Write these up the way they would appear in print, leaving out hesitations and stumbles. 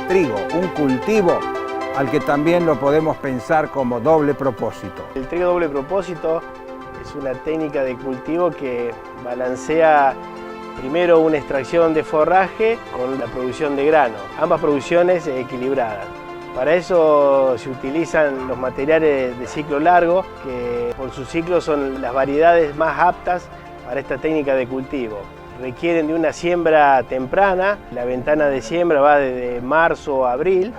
trigo, un cultivo al que también lo podemos pensar como doble propósito. El trigo doble propósito es una técnica de cultivo que balancea primero una extracción de forraje con la producción de grano, ambas producciones equilibradas. Para eso se utilizan los materiales de ciclo largo, que por su ciclo son las variedades más aptas para esta técnica de cultivo. Requieren de una siembra temprana, la ventana de siembra va desde marzo a abril,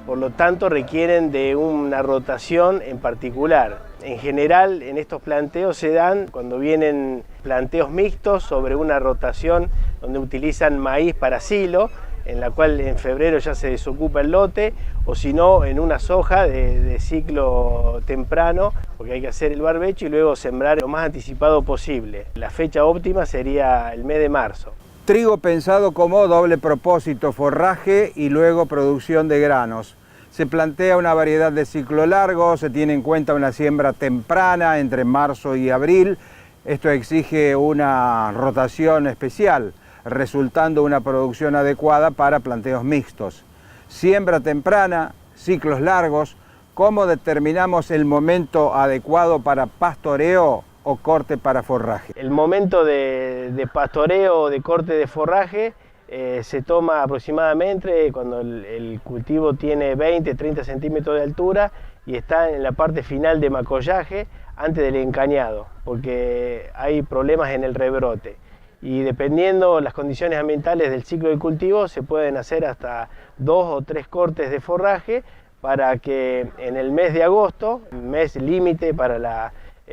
por lo tanto requieren de una rotación en particular. En general, en estos planteos se dan cuando vienen planteos mixtos sobre una rotación donde utilizan maíz para silo, en la cual en febrero ya se desocupa el lote, o si no, en una soja de ciclo temprano, porque hay que hacer el barbecho y luego sembrar lo más anticipado posible. La fecha óptima sería el mes de marzo. Trigo pensado como doble propósito, forraje y luego producción de granos. Se plantea una variedad de ciclo largo, se tiene en cuenta una siembra temprana entre marzo y abril. Esto exige una rotación especial, resultando una producción adecuada para planteos mixtos. Siembra temprana, ciclos largos. ¿Cómo determinamos el momento adecuado para pastoreo o corte para forraje? El momento de pastoreo o de corte de forraje se toma aproximadamente cuando el cultivo tiene 20-30 centímetros de altura y está en la parte final de macollaje antes del encañado, porque hay problemas en el rebrote. Y dependiendo las condiciones ambientales del ciclo de cultivo, se pueden hacer hasta 2 o 3 cortes de forraje para que en el mes de agosto, mes límite para la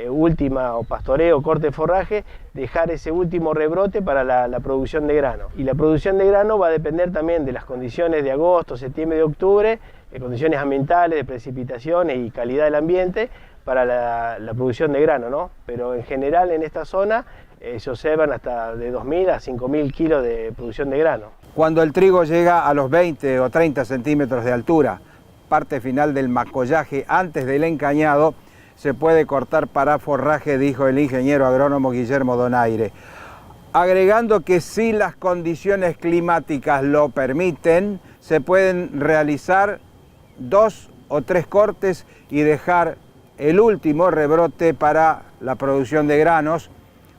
última o pastoreo, corte de forraje, dejar ese último rebrote para la producción de grano. Y la producción de grano va a depender también de las condiciones de agosto, septiembre y octubre, condiciones ambientales, de precipitaciones y calidad del ambiente para la producción de grano, ¿no? Pero en general en esta zona se observan hasta de 2.000 a 5.000 kilos de producción de grano. Cuando el trigo llega a los 20 o 30 centímetros de altura, parte final del macollaje antes del encañado, se puede cortar para forraje, dijo el ingeniero agrónomo Guillermo Donaire, agregando que si las condiciones climáticas lo permiten, se pueden realizar 2 o 3 cortes y dejar el último rebrote para la producción de granos,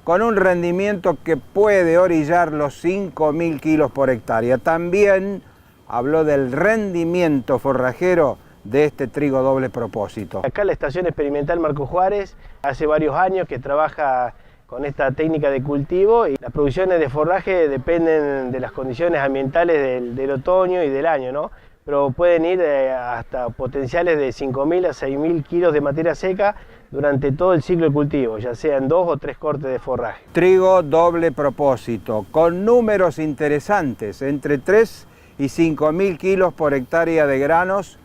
con un rendimiento que puede orillar los 5.000 kilos por hectárea. También habló del rendimiento forrajero de este trigo doble propósito. Acá la Estación Experimental Marco Juárez hace varios años que trabaja con esta técnica de cultivo y las producciones de forraje dependen de las condiciones ambientales del otoño y del año, ¿no? Pero pueden ir hasta potenciales de 5.000 a 6.000 kilos de materia seca durante todo el ciclo de cultivo, ya sea en 2 o 3 cortes de forraje. Trigo doble propósito, con números interesantes, entre 3 y 5.000 kilos por hectárea de granos,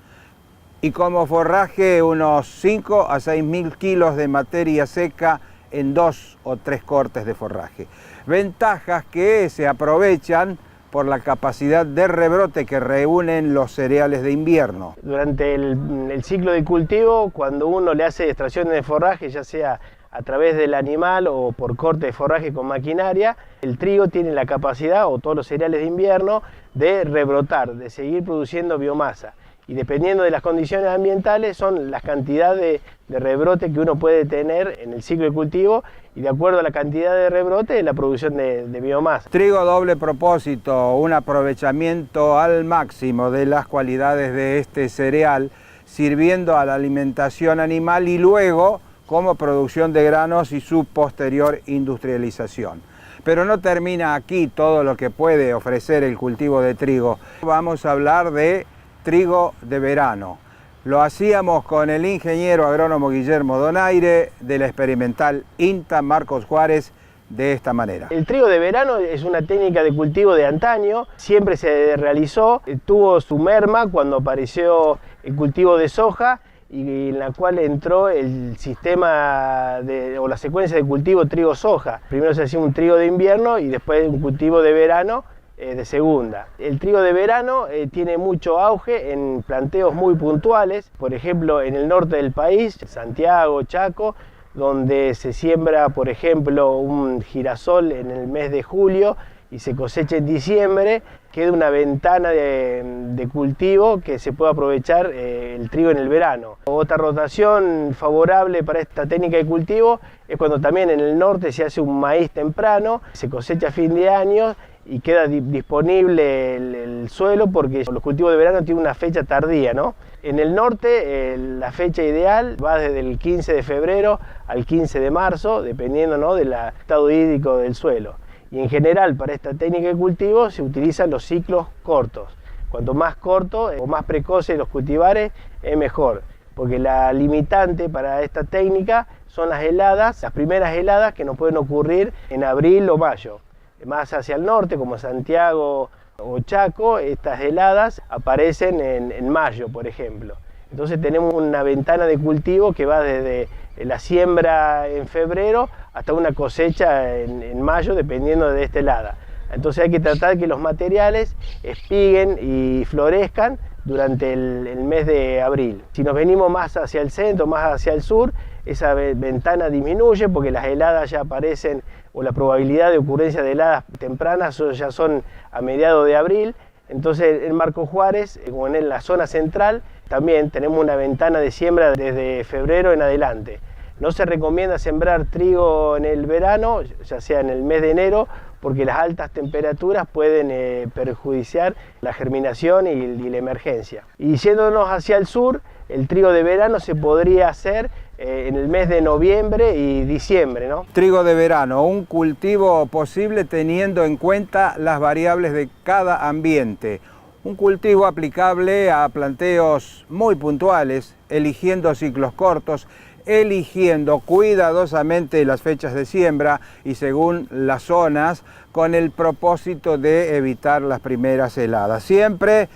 y como forraje unos 5 a 6.000 kilos de materia seca en 2 o 3 cortes de forraje. Ventajas que se aprovechan por la capacidad de rebrote que reúnen los cereales de invierno. Durante el ciclo de cultivo, cuando uno le hace extracciones de forraje, ya sea a través del animal o por corte de forraje con maquinaria, el trigo tiene la capacidad, o todos los cereales de invierno, de rebrotar, de seguir produciendo biomasa. Y dependiendo de las condiciones ambientales son las cantidades de rebrote que uno puede tener en el ciclo de cultivo y de acuerdo a la cantidad de rebrote la producción de biomasa. Trigo doble propósito, un aprovechamiento al máximo de las cualidades de este cereal, sirviendo a la alimentación animal y luego como producción de granos y su posterior industrialización. Pero no termina aquí todo lo que puede ofrecer el cultivo de trigo. Vamos a hablar de trigo de verano. Lo hacíamos con el ingeniero agrónomo Guillermo Donaire de la experimental INTA Marcos Juárez de esta manera. El trigo de verano es una técnica de cultivo de antaño, siempre se realizó, tuvo su merma cuando apareció el cultivo de soja y en la cual entró el sistema o la secuencia de cultivo trigo-soja. Primero se hacía un trigo de invierno y después un cultivo de verano de segunda. El trigo de verano tiene mucho auge en planteos muy puntuales, por ejemplo en el norte del país, Santiago, Chaco, donde se siembra por ejemplo un girasol en el mes de julio y se cosecha en diciembre, queda una ventana de cultivo que se puede aprovechar el trigo en el verano. Otra rotación favorable para esta técnica de cultivo es cuando también en el norte se hace un maíz temprano, se cosecha a fin de año y queda disponible el suelo porque los cultivos de verano tienen una fecha tardía, ¿no? En el norte la fecha ideal va desde el 15 de febrero al 15 de marzo, dependiendo, ¿no?, del estado hídrico del suelo. Y en general para esta técnica de cultivo se utilizan los ciclos cortos. Cuanto más corto o más precoces los cultivares es mejor, porque la limitante para esta técnica son las heladas, las primeras heladas que nos pueden ocurrir en abril o mayo. Más hacia el norte, como Santiago o Chaco, estas heladas aparecen en mayo, por ejemplo. Entonces tenemos una ventana de cultivo que va desde la siembra en febrero hasta una cosecha en mayo, dependiendo de esta helada. Entonces hay que tratar que los materiales espiguen y florezcan durante el mes de abril. Si nos venimos más hacia el centro, más hacia el sur, esa ventana disminuye porque las heladas ya aparecen, o la probabilidad de ocurrencia de heladas tempranas ya son a mediados de abril. Entonces en Marcos Juárez, como en la zona central, también tenemos una ventana de siembra desde febrero en adelante. No se recomienda sembrar trigo en el verano, ya sea en el mes de enero, porque las altas temperaturas pueden perjudiciar la germinación y la emergencia. Y yéndonos hacia el sur, el trigo de verano se podría hacer en el mes de noviembre y diciembre, ¿no? Trigo de verano, un cultivo posible teniendo en cuenta las variables de cada ambiente. Un cultivo aplicable a planteos muy puntuales, eligiendo ciclos cortos, eligiendo cuidadosamente las fechas de siembra y según las zonas, con el propósito de evitar las primeras heladas. Siempre,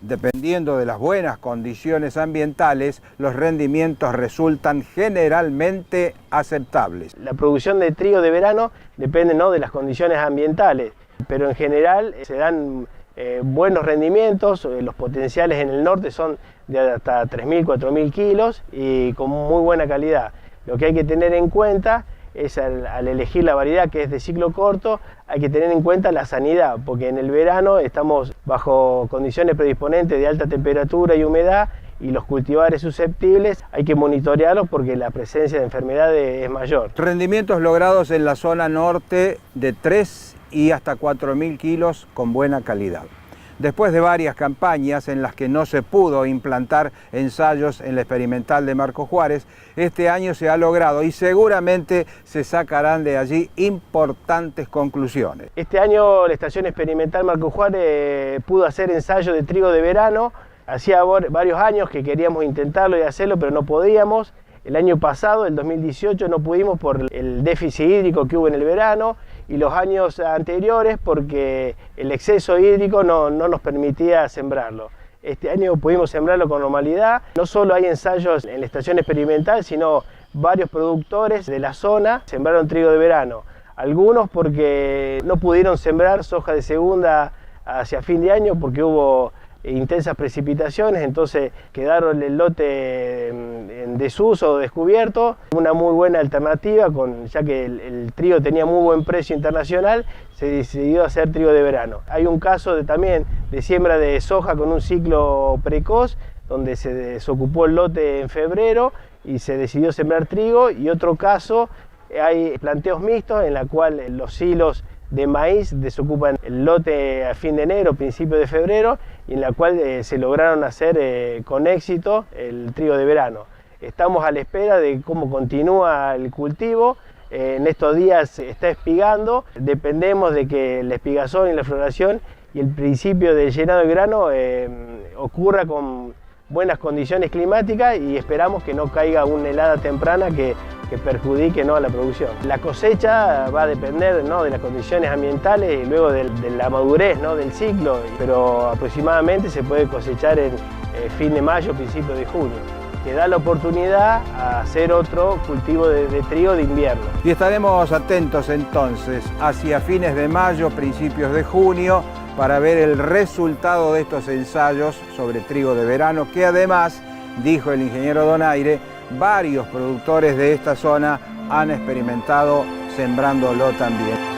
dependiendo de las buenas condiciones ambientales, los rendimientos resultan generalmente aceptables. La producción de trigo de verano depende, ¿no?, de las condiciones ambientales, pero en general se dan buenos rendimientos. Los potenciales en el norte son de hasta 3.000, 4.000 kilos y con muy buena calidad. Lo que hay que tener en cuenta es al elegir la variedad que es de ciclo corto, hay que tener en cuenta la sanidad, porque en el verano estamos bajo condiciones predisponentes de alta temperatura y humedad, y los cultivares susceptibles hay que monitorearlos porque la presencia de enfermedades es mayor. Rendimientos logrados en la zona norte de 3 y hasta 4.000 kilos con buena calidad. Después de varias campañas en las que no se pudo implantar ensayos en la experimental de Marcos Juárez, este año se ha logrado y seguramente se sacarán de allí importantes conclusiones. Este año la estación experimental Marcos Juárez pudo hacer ensayos de trigo de verano. Hacía varios años que queríamos intentarlo y hacerlo, pero no podíamos. El año pasado, el 2018, no pudimos por el déficit hídrico que hubo en el verano, y los años anteriores porque el exceso hídrico no nos permitía sembrarlo. Este año pudimos sembrarlo con normalidad. No solo hay ensayos en la estación experimental, sino varios productores de la zona sembraron trigo de verano. Algunos porque no pudieron sembrar soja de segunda hacia fin de año porque hubo intensas precipitaciones, entonces quedaron el lote en desuso o descubierto. Una muy buena alternativa, ya que el trigo tenía muy buen precio internacional, se decidió hacer trigo de verano. Hay un caso también de siembra de soja con un ciclo precoz, donde se desocupó el lote en febrero y se decidió sembrar trigo, y otro caso, hay planteos mixtos en la cual los silos de maíz desocupan el lote a fin de enero, principio de febrero, y en la cual se lograron hacer con éxito el trigo de verano. Estamos a la espera de cómo continúa el cultivo. En estos días se está espigando, dependemos de que la espigazón y la floración y el principio del llenado de grano ocurra con buenas condiciones climáticas, y esperamos que no caiga una helada temprana que perjudique, ¿no?, a la producción. La cosecha va a depender, ¿no?, de las condiciones ambientales y luego de la madurez, ¿no?, del ciclo, pero aproximadamente se puede cosechar en fin de mayo, principio de junio, que da la oportunidad a hacer otro cultivo de trigo de invierno. Y estaremos atentos entonces hacia fines de mayo, principios de junio, para ver el resultado de estos ensayos sobre trigo de verano, que además, dijo el ingeniero Donaire, varios productores de esta zona han experimentado sembrándolo también.